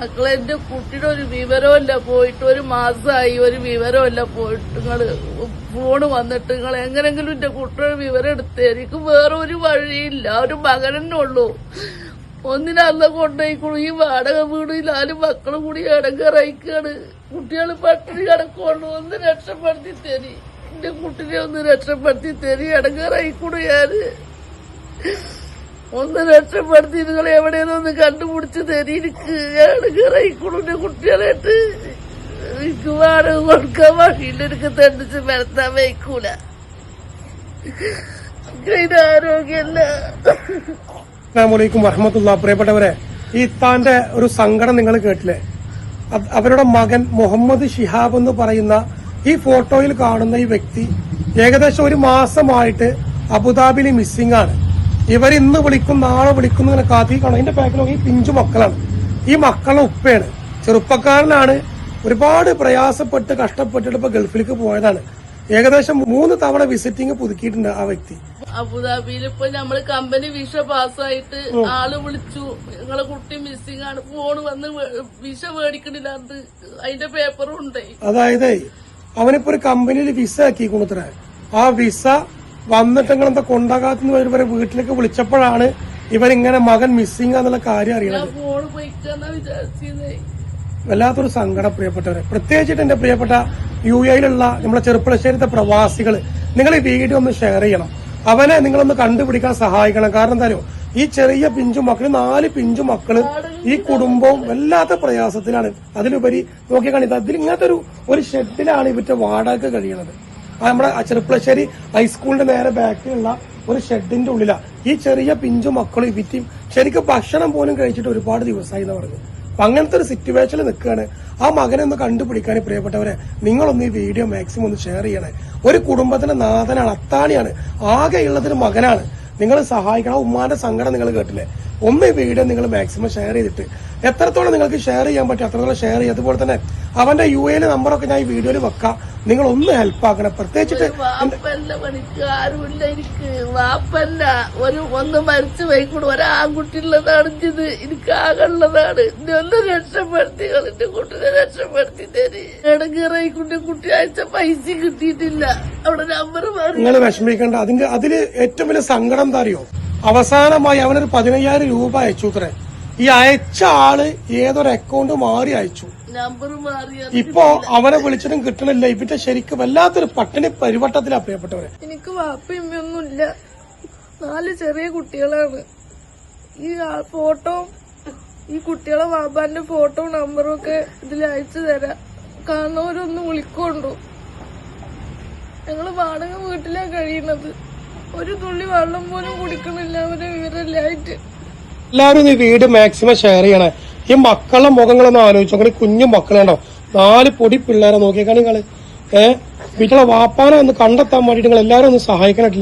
മക്കളെ എന്റെ കുട്ടിയുടെ ഒരു വിവരമല്ല പോയിട്ട്, ഒരു മാസമായി ഒരു വിവരമല്ല പോയിട്ട്. നിങ്ങള് ഫോണ് വന്നിട്ട് നിങ്ങൾ എങ്ങനെങ്കിലും എന്റെ കുട്ടിയുടെ വിവരം എടുത്തേ. എനിക്ക് വേറെ ഒരു വഴിയില്ല, ഒരു മകൻ തന്നെ ഉള്ളൂ. ഒന്നിനല്ല കൊണ്ടുപോയിക്കോളൂ. ഈ വാടക വീട് 4 മക്കളും കൂടി ഇടങ്ങറയിക്കാണ്. കുട്ടികൾ പട്ടിണി കിടക്കുള്ളൂ. ഒന്ന് രക്ഷപ്പെടുത്തി തരി, എന്റെ കുട്ടിനെ ഒന്ന് രക്ഷപ്പെടുത്തി തരി. ഇടങ്ങറായിക്കൂടു ഞാന്. ഒന്ന് രക്ഷപ്പെടുത്തി നിങ്ങൾ എവിടെയെന്ന് ഒന്ന് കണ്ടുപിടിച്ച് തരി. എനിക്ക് ഇടങ്ങറായിക്കൂടു എന്റെ കുട്ടികളായിട്ട്. എനിക്ക് വാടക കൊടുക്കാൻ വഴിയില്ല, എനിക്ക് തണ്ടിച്ച് വരുത്താൻ വയ്ക്കൂല. ഇതിന്റെ ആരോഗ്യമല്ല. അസ്സലാമു വറഹ്മത്തുള്ളാഹി. പ്രിയപ്പെട്ടവരെ, ഈ താന്റെ ഒരു സങ്കടം നിങ്ങൾ കേട്ടില്ലേ? അവരുടെ മകൻ മുഹമ്മദ് ഷിഹാബ് എന്ന് പറയുന്ന ഈ ഫോട്ടോയിൽ കാണുന്ന ഈ വ്യക്തി ഏകദേശം ഒരു മാസമായിട്ട് അബുദാബിയിൽ മിസ്സിംഗ് ആണ്. ഇവർ ഇന്ന് വിളിക്കും നാളെ വിളിക്കും ഇങ്ങനെ കാത്തിരിക്കണം. ഇതിന്റെ ബാക്കിലൊക്കെ ഈ പിഞ്ചു മക്കളാണ്. ഈ മക്കളുടെ ഉപ്പയാണ്, ചെറുപ്പക്കാരനാണ്. ഒരുപാട് പ്രയാസപ്പെട്ട് കഷ്ടപ്പെട്ടിട്ട് ഇപ്പൊ ഗൾഫിലേക്ക് പോയതാണ്. ഏകദേശം 3 തവണ വിസിറ്റിംഗ് പുതുക്കിയിട്ടുണ്ട് ആ വ്യക്തി. അബുദാബിയിൽ ഇപ്പൊ നമ്മള് കമ്പനി വിസ പാസ്സായിട്ട് ആള് വിളിച്ചു, നിങ്ങളെ കുട്ടി മിസ്സിംഗ് ആണ്. ഫോണ് വന്ന് വിസ മേടിക്കണില്ല, അതിന്റെ പേപ്പറും ഉണ്ട്. അതായത് അവനിപ്പോ ഒരു കമ്പനിയിൽ വിസ ആക്കി കൊണ്ടുത്തര. ആ വിസ വന്നിട്ട് നിങ്ങളെന്താ കൊണ്ടാകാത്തുന്ന ഇവരെ വീട്ടിലേക്ക് വിളിച്ചപ്പോഴാണ് ഇവരിങ്ങനെ മകൻ മിസ്സിംഗ് എന്നുള്ള കാര്യം അറിയണത്. ഫോണ് പോയിക്കാന്നാ വിചാരിച്ചത്. വല്ലാത്തൊരു സങ്കടം പ്രിയപ്പെട്ടവരെ. പ്രത്യേകിച്ചിട്ട് എന്റെ പ്രിയപ്പെട്ട UAE-ലുള്ള നമ്മുടെ ചെറുപ്പളശ്ശേരിത്തെ പ്രവാസികള്, നിങ്ങൾ ഈ വീഡിയോ ഒന്ന് ഷെയർ ചെയ്യണം. അവനെ നിങ്ങളൊന്ന് കണ്ടുപിടിക്കാൻ സഹായിക്കണം. കാരണം എന്താ പറയുക, ഈ ചെറിയ പിഞ്ചു മക്കള് 4 പിഞ്ചു മക്കള്, ഈ കുടുംബവും വല്ലാത്ത പ്രയാസത്തിലാണ്. അതിലുപരി നോക്കിക്കാണിത് അതിൽ ഇങ്ങനത്തെ ഒരു ഷെഡിലാണ് ഇവറ്റ വാടക കഴിയണത്. നമ്മുടെ ചെറുപ്പളശ്ശേരി ഹൈസ്കൂളിന്റെ നേരെ ബാക്കിലുള്ള ഒരു ഷെഡിന്റെ ഉള്ളിലാണ് ഈ ചെറിയ പിഞ്ചു മക്കളും ഇവറ്റും ശരിക്കും ഭക്ഷണം പോലും കഴിച്ചിട്ട് ഒരുപാട് ദിവസമായി എന്ന് പറഞ്ഞു. അപ്പൊ അങ്ങനത്തെ ഒരു സിറ്റുവേഷനിൽ നിൽക്കുകയാണ്. ആ മകനെ ഒന്ന് കണ്ടുപിടിക്കാൻ പ്രിയപ്പെട്ടവരെ നിങ്ങളൊന്ന് ഈ വീഡിയോ മാക്സിമം ഒന്ന് ഷെയർ ചെയ്യണേ. ഒരു കുടുംബത്തിന്റെ നാഥനാണ്, അത്താണിയാണ്, ആകെയുള്ളതൊരു മകനാണ്. നിങ്ങൾ സഹായിക്കണം. ആ ഉമ്മാന്റെ സങ്കടം നിങ്ങൾ കേട്ടില്ലേ? ഒന്ന് ഈ വീഡിയോ നിങ്ങൾ മാക്സിമം ഷെയർ ചെയ്തിട്ട് എത്രത്തോളം നിങ്ങൾക്ക് ഷെയർ ചെയ്യാൻ പറ്റും അത്രത്തോളം ഷെയർ ചെയ്യുക. അതുപോലെ തന്നെ അവന്റെ UAE നമ്പറൊക്കെ ഞാൻ ഈ വീഡിയോയിൽ വെക്കാം. നിങ്ങൾ ഒന്ന് ഹെൽപ്പ് ആക്കണം. പ്രത്യേകിച്ചിട്ട് ആരുമില്ല, എനിക്ക് വാപ്പല്ല. ഒന്ന് മരിച്ചു പോയിക്കൂടെ, ഒരാൺകുട്ടിയുള്ളതാണ് ഇത്. എനിക്ക് ആകെയുള്ളതാണ്. ഒന്ന് രക്ഷപ്പെടുത്തി, എന്റെ കുട്ടിനെ രക്ഷപ്പെടുത്തി തരി. ഇടങ്ങേറായിക്കൊണ്ട് കുട്ടി അയച്ച പൈസ കിട്ടിയിട്ടില്ല. അവിടെ നമ്പർ നിങ്ങൾ വിഷമിക്കേണ്ട. അതില് ഏറ്റവും വലിയ സങ്കടം എന്താ അറിയോ? അവസാനമായി അവനൊരു 15,000 രൂപ അയച്ചു. ഇത്രേ ഈ അയച്ച ആള് ഏതൊരു അക്കൗണ്ട് മാറി അയച്ചു. നമ്പർ മാറി. ഇപ്പോ അവനെ വിളിച്ചിട്ടും കിട്ടണില്ല. ഇവന്റെ ശരിക്കും വല്ലാത്തൊരു പട്ടിണി പരിവട്ടത്തിലാ പ്രിയപ്പെട്ടവരെ. എനിക്ക് വാപ്പയൊന്നുമില്ല, 4 ചെറിയ കുട്ടികളാണ്. ഈ ഫോട്ടോ, ഈ കുട്ടികളെ വാപ്പാന്റെ ഫോട്ടോ നമ്പറും ഒക്കെ ഇതിൽ അയച്ചു തരാം. കാണുന്നവരൊന്ന് വിളിക്കൊണ്ടു. ഞങ്ങള് വാടക വീട്ടിലാണ് കഴിയുന്നത്. ഒരു തുള്ളി വെള്ളം പോലും കുടിക്കണില്ല അവരെ വിവരമില്ലായിട്ട്. എല്ലാവരും ഈ വീഡിയോ മാക്സിമം ഷെയർ ചെയ്യണേ. ഈ മക്കളുടെ മുഖങ്ങളൊന്നും ആലോചിച്ചു നോക്കണേ. കുഞ്ഞു മക്കളുണ്ടോ, 4 പൊടി പിള്ളേരെ നോക്കിയേക്കാണ് നിങ്ങള്. വീട്ടിലെ വാപ്പാനെ ഒന്ന് കണ്ടെത്താൻ വേണ്ടിയിട്ട് നിങ്ങൾ എല്ലാവരും ഒന്ന് സഹായിക്കാനായിട്ടില്ല.